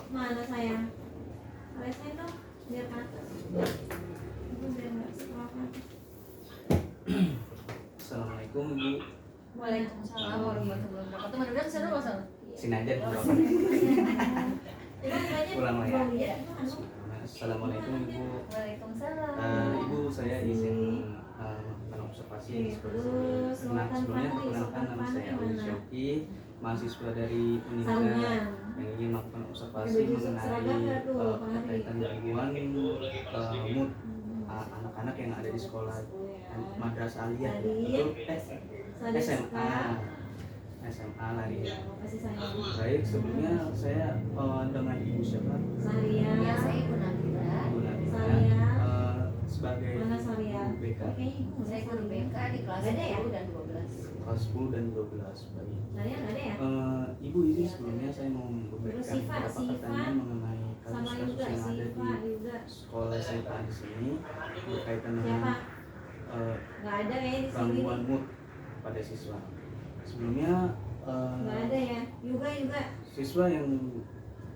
mana sayang? Resign dong, biar ke atas. Itu biar nggak sekolah ke atas. Assalamualaikum Ibu. Waalaikumsalam warahmatullahi wabarakatuh. Mana udah sana Mas? Sini aja dulu. Pulang lah ya. Assalamualaikum Ibu. Waalaikumsalam. Ibu, saya izin melakukan observasi seperti ini. Nah, sebelumnya perkenalkan nama saya Ali Syoki, mahasiswa dari Unika yang ingin melakukan observasi mengenai berkaitan gangguan mood anak-anak yang ada di sekolah Madrasah Aliyah itu SMA lah ya. Baik, sebelumnya saya dengan Ibu siapa? Saria. Ya, saya Ibu Nabila. Ibu Nabila. Sebagai guru BK. Saya guru BK di kelas 10 dan 12. Kelas 10 dan 12. Baik. Saria nggak ada ya? Ibu, ini sebelumnya saya mau memberikan beberapa pertanyaan mengenai kasus-kasus yang ada di sekolah SMA di sini berkaitan dengan nggak ada ya di sini. gangguan mood pada siswa. Sebelumnya Nggak ada ya? Juga. siswa yang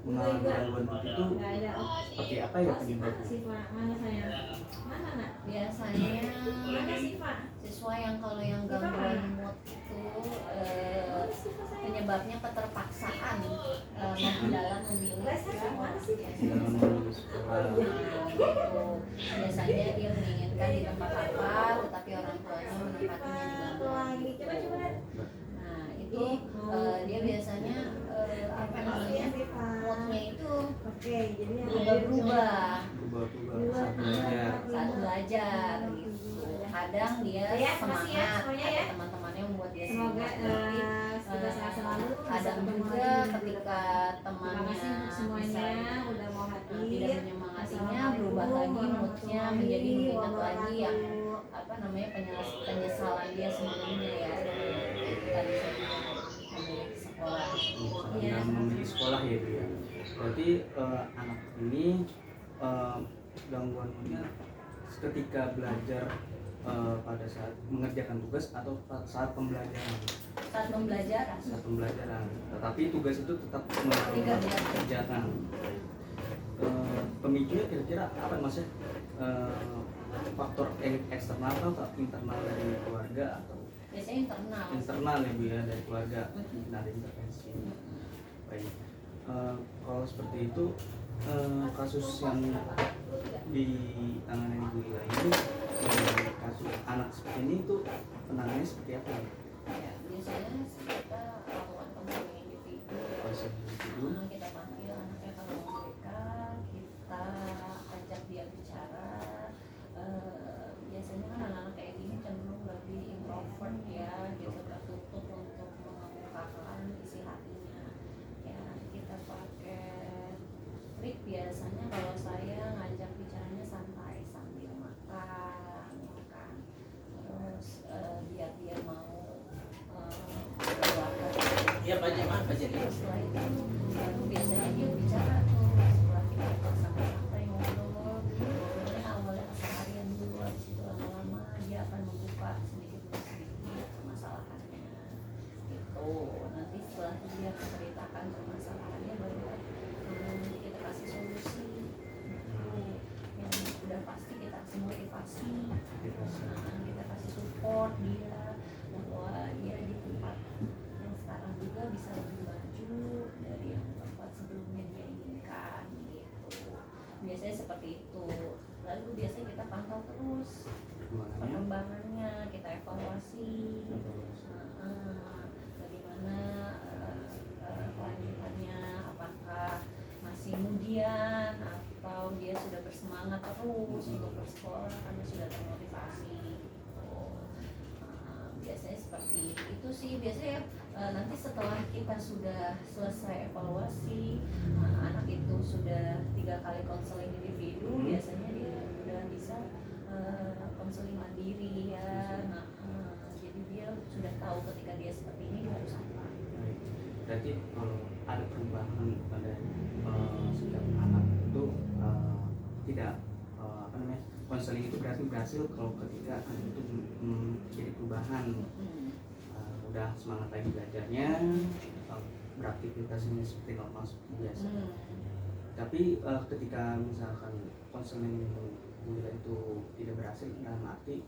mengalami gangguan mood itu Nggak ada. seperti apa ya penyebabnya? Sifat mana sayang? Mana nak? Biasanya Mana sifat? siswa yang kalau yang gangguan mood itu penyebabnya keterpaksaan dalam memilih Mana sih? Dalam memilih sekolah. gitu. Biasanya dia menginginkan di tempat apa, tetapi orang tuanya menempatinya di Lagi coba. Nah itu dia biasanya apa namanya moodnya itu Oke, jadi berubah-ubah Berubah-ubah saat belajar. saat belajar gitu. Kadang dia semangat, ada teman-temannya membuat dia semoga semangat. kita sehat selalu. Kadang juga ketika temannya semuanya udah mau hadir. tidak menyemangatinya, berubah lagi moodnya menjadi mengingat lagi yang apa namanya penyesalan dia sebelumnya ya. Itu tadi saya bilang memilih sekolah. Dalam memilih sekolah ya Bu ya. Berarti anak ini gangguan moodnya ketika belajar pada saat mengerjakan tugas atau saat pembelajaran. Saat pembelajaran. Tetapi tugas itu tetap dikerjakan. Pemicunya kira-kira apa Mas ya? Faktor eksternal atau internal dari keluarga atau Biasanya internal ya Bu ya, dari keluarga mungkin ada intervensi. Baik. Kalau seperti itu kasus yang ditangani Ibu Ila ini kasus anak seperti ini itu penanganannya seperti apa ya? Ya, biasanya kita lakukan konseling individu. Kita panggil anaknya kalau mereka, kita ajak dia bicara. Biasanya kan anak-anak kayak gini cenderung lebih introvert ya, gitu tertutup untuk mengemukakan isi hatinya. Ya, kita pakai trik biasanya kalau saya ngajak bicaranya santai sambil makan. Terus biar dia mau berluakan. Iya Pak jadi. Setelah itu baru biasanya dia bicara tuh setelah kita sama santai ngobrolnya awalnya keseharian dulu, habis itu lama-lama dia akan membuka sedikit permasalahannya gitu. Nanti setelah dia menceritakan permasalahannya baru kita kasih solusi yang udah pasti kita kasih motivasi, kita kasih support dia bahwa dia di tempat yang sekarang juga bisa lebih maju dari yang tempat sebelumnya dia inginkan gitu. Biasanya seperti itu. Lalu biasanya kita pantau terus perkembangannya, kita evaluasi bagaimana kelanjutannya, apakah masih kemudian atau dia sudah bersemangat terus untuk bersekolah karena sudah termotivasi. Biasanya seperti itu sih. Biasanya nanti setelah kita sudah selesai evaluasi, anak itu sudah 3 kali konseling individu, biasanya dia sudah bisa konseling mandiri ya. Jadi dia sudah tahu ketika dia seperti ini dia harus apa. Berarti kalau ada perubahan pada setiap anak itu tidak konseling itu berarti berhasil kalau ketika anak itu jadi perubahan, udah semangat lagi belajarnya, beraktivitasnya seperti normal seperti biasa. Tapi ketika misalkan konseling gula itu tidak berhasil, dalam arti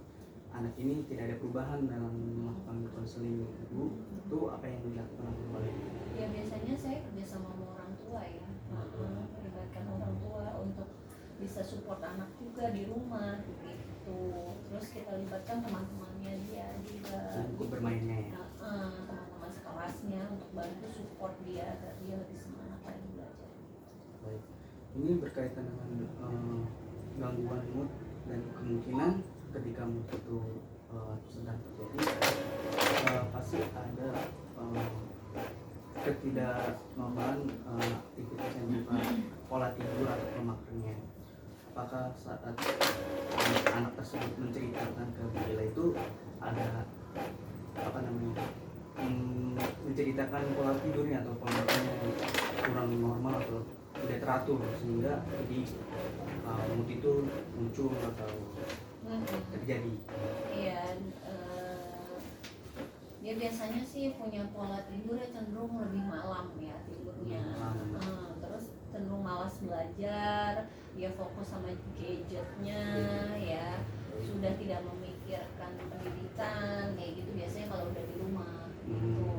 anak ini tidak ada perubahan dalam melakukan konseling ibu, itu apa yang dilakukan oleh? Ya biasanya saya kerja sama orang tua ya, melibatkan orang tua untuk bisa support anak juga di rumah gitu. Terus kita libatkan teman-temannya dia juga, untuk bermainnya ya. teman-teman sekelasnya untuk bantu support dia agar dia lebih semangat lagi belajar. Baik. Ini berkaitan dengan gangguan mood dan kemungkinan ketika mood itu sedang terjadi, pasti ada ketidaknormalan aktivitas yang berupa pola tidur atau pola makannya. Apakah saat anak tersebut menceritakan ke Bila itu ada menceritakan pola tidurnya atau pola makannya yang kurang normal atau tidak teratur sehingga jadi mood itu muncul atau terjadi? Iya, dia biasanya sih punya pola tidurnya cenderung lebih malam ya tidurnya. Terus cenderung malas belajar, dia fokus sama gadgetnya ya, sudah tidak memikirkan pendidikan kayak gitu biasanya kalau udah di rumah gitu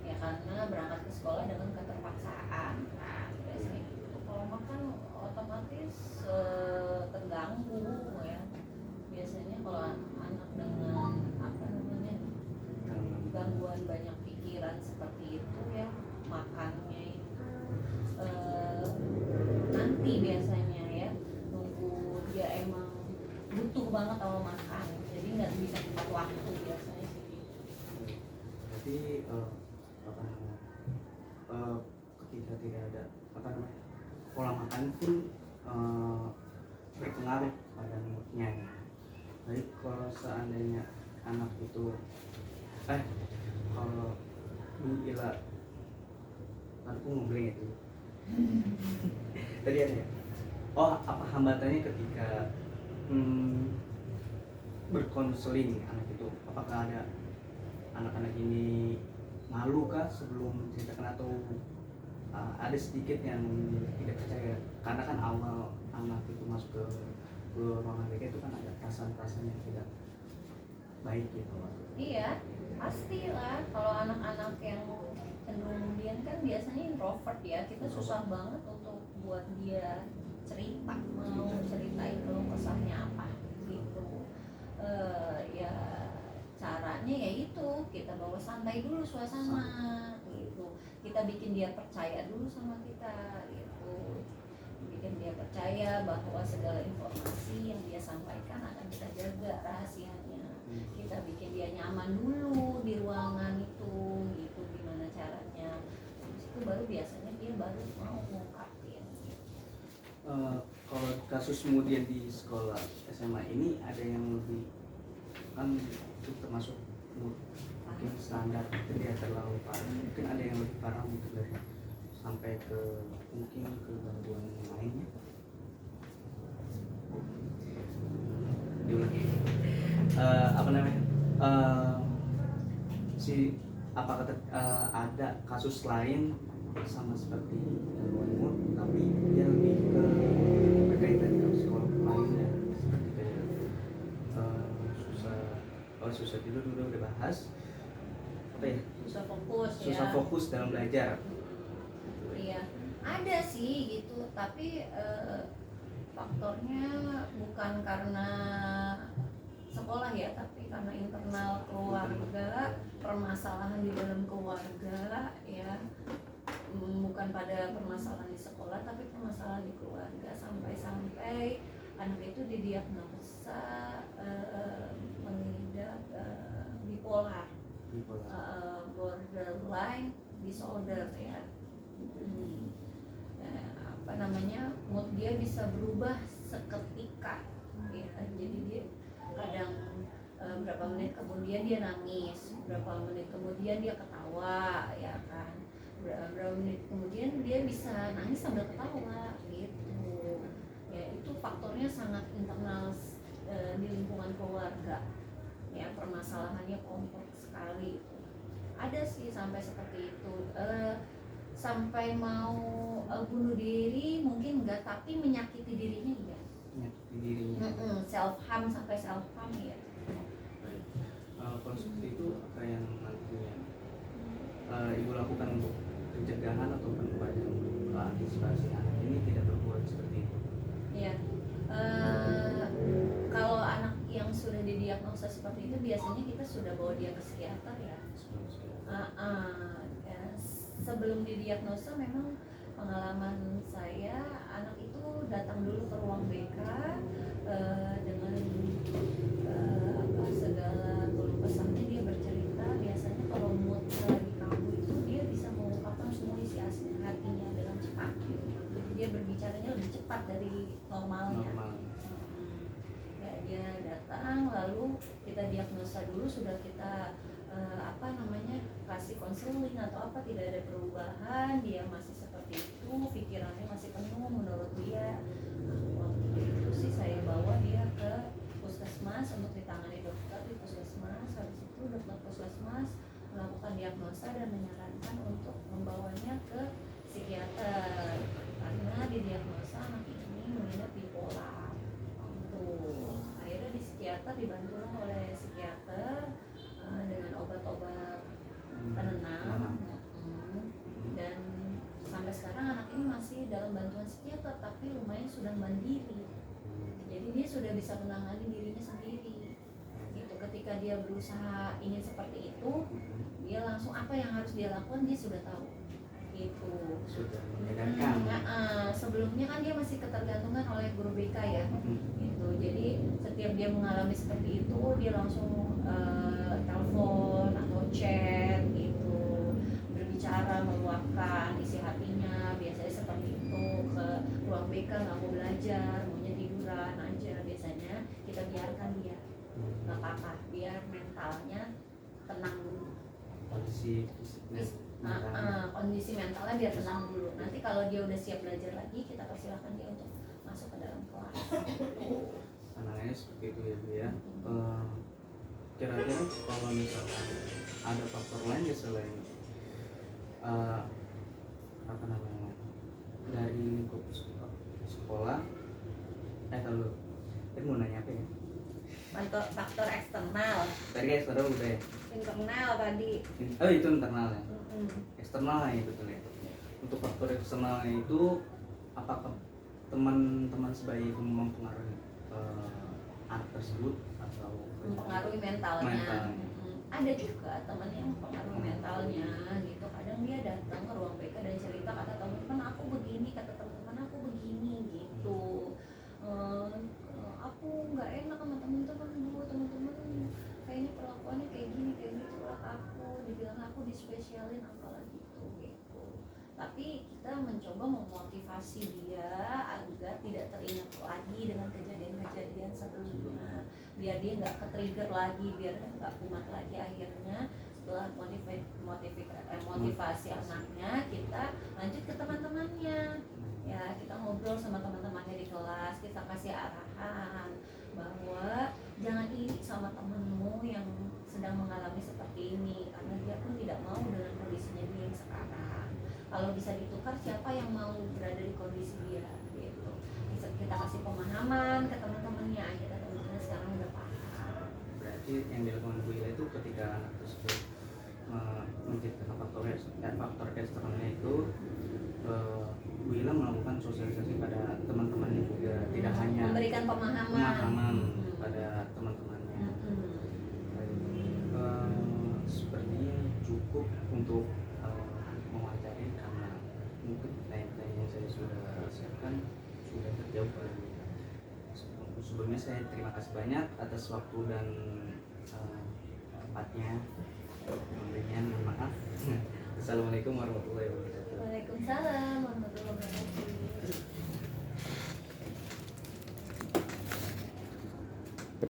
ya, karena berangkat ke sekolah dengan keterpaksaan kan biasanya gitu. Kalau makan otomatis terganggu ya, biasanya kalau anak dengan gangguan banyak pikiran seperti itu ya, makannya itu nanti biasanya ya nunggu dia emang butuh banget kalau makan, jadi nggak bisa tepat waktu biasanya sih. Jadi ketika tidak ada pola makan pun berpengaruh pada moodnya. Baik, kalau seandainya anak itu kalau Ila aku ngobrol itu tadi ada ya? Apa hambatannya ketika berkonseling anak itu? Apakah ada anak-anak ini malu kah sebelum menceritakan atau ada sedikit yang tidak percaya? Karena kan awal anak itu masuk ke ruangan BK itu kan ada perasaan-perasaan yang tidak baik gitu. Iya, pastilah kalau anak-anak yang cenderung kan biasanya introvert ya, kita susah banget untuk buat dia cerita, mau ceritain keluh kesahnya apa gitu. Ya caranya ya itu kita bawa santai dulu suasana gitu, kita bikin dia percaya dulu sama kita gitu, bikin dia percaya bahwa segala informasi yang dia sampaikan akan kita jaga rahasianya. Kita bikin dia nyaman dulu di ruangan itu gitu, gimana caranya, habis itu baru biasanya dia baru mau ngungkapin. Kalau kasus kemudian di sekolah SMA ini ada yang lebih kan itu termasuk mungkin standar tidak terlalu parah, mungkin ada yang lebih parah gitu dari sampai ke mungkin ke gangguan lainnya. Apakah ada kasus lain sama seperti gangguan mood tapi dia lebih ke berkaitan dengan sekolah lainnya seperti kayak susah tidur udah bahas apa ya, susah fokus dalam belajar. Iya, ada sih gitu, tapi faktornya bukan karena sekolah ya, tapi karena internal keluarga, permasalahan di dalam keluarga ya, bukan pada permasalahan di sekolah tapi permasalahan di keluarga, sampai anak itu didiagnosa mengidap bipolar, borderline disorder ya. Mood dia bisa berubah seketika ya, jadi dia kadang berapa menit kemudian dia nangis, berapa menit kemudian dia ketawa ya kan, berapa menit kemudian dia bisa nangis sambil ketawa gitu ya. Itu faktornya sangat internal di lingkungan keluarga ya, permasalahannya kompleks sekali. ada sih sampai seperti itu. Sampai mau bunuh diri mungkin enggak, tapi menyakiti dirinya iya. Menyakiti dirinya. Self harm, sampai self harm ya. Kalau seperti itu apa yang nantinya ibu lakukan untuk pencegahan atau upaya untuk antisipasi anak ini tidak berbuat seperti itu? Iya. Kalau anak yang sudah didiagnosa seperti itu biasanya kita sudah bawa dia ke psikiater ya. Ya, sebelum didiagnosa memang pengalaman saya, anak itu datang dulu ke ruang BK dengan segala keluh kesahnya. Dia bercerita, biasanya kalau moodnya lagi kambuh itu dia bisa mengungkapkan semua isi hatinya dengan cepat. Jadi dia berbicaranya lebih cepat dari normalnya. Ya, dia datang lalu kita diagnosa dulu, sudah kita kasih konseling atau apa, tidak ada perubahan, dia masih seperti itu, pikirannya masih penuh menurut dia. Waktu itu sih saya bawa dia ke puskesmas untuk ditangani dokter di puskesmas. Habis itu dokter puskesmas melakukan diagnosa dan menyarankan untuk membawanya ke psikiater karena didiagnosa anak ini mengidap bipolar. Tuh, akhirnya di psikiater dibantu oleh psikiater dengan obat-obat penenang. Dan sampai sekarang anak ini masih dalam bantuan psikiater, tapi lumayan sudah mandiri. Jadi dia sudah bisa menangani dirinya sendiri. Gitu. Ketika dia berusaha ingin seperti itu, dia langsung apa yang harus dia lakukan dia sudah tahu. Gitu. Sudah menyadarkan. Sebelumnya kan dia masih ketergantungan oleh guru BK ya. Gitu. Jadi setiap dia mengalami seperti itu, dia langsung telepon atau chat gitu, berbicara, meluapkan isi hatinya. Biasanya seperti itu, ke ruang BK nggak mau belajar, maunya tiduran aja. Biasanya kita biarkan dia, nggak apa-apa, biar mentalnya tenang dulu. Kondisi Kondisi mentalnya biar tenang dulu. Nanti kalau dia udah siap belajar lagi, kita persilahkan dia untuk masuk ke dalam kelas. Anaknya seperti itu ya Bu ya. Kira-kira kalau misalkan ada faktor lain ya selain dari lingkup sekolah, kalau mau nanya apa ya? Faktor eksternal. Tadi eksternal udah ya? Internal tadi. Oh itu internal ya? Eksternal ya betul ya. Untuk faktor eksternal itu apakah teman-teman sebaya itu mempengaruhi anak tersebut atau mempengaruhi mentalnya. Ada juga teman yang mempengaruhi mentalnya gitu. Kadang dia datang ke ruang BK dan cerita, kata teman-teman aku begini, kata teman-teman aku begini gitu. Aku nggak enak sama teman-teman dulu, teman-teman kayaknya perlakuannya kayak gini gitu lah, aku dibilang aku dispesialin apalah gitu. Tapi kita mencoba memotivasi dia agar tidak teringat lagi dengan kejadian-kejadian sebelumnya, biar dia nggak ke-trigger lagi, biar nggak kumat lagi. Akhirnya setelah motivasi anaknya, kita lanjut ke teman-temannya. Ya, kita ngobrol sama teman-temannya di kelas, kita kasih arahan bahwa jangan iri sama temenmu yang sedang mengalami seperti ini, karena dia pun tidak mau dengan kondisinya dia yang sekarang. Kalau bisa ditukar, siapa yang mau berada di kondisi dia gitu. Kita kasih pemahaman ke teman-temannya, akhirnya teman-temannya sekarang udah paham. Berarti yang dilakukan Bu Ila itu ketika anak tersebut menciptakan faktor eksternalnya itu, Bu Ila melakukan sosialisasi pada teman-temannya juga, tidak hanya memberikan pemahaman pada teman-temannya. Sepertinya cukup untuk mewajari, karena mungkin tanya-tanya yang saya sudah siapkan sudah terjawab. Sebelumnya saya terima kasih banyak atas waktu dan tempatnya. Memberikan maaf. Assalamualaikum warahmatullahi wabarakatuh. Waalaikumsalam warahmatullahi wabarakatuh.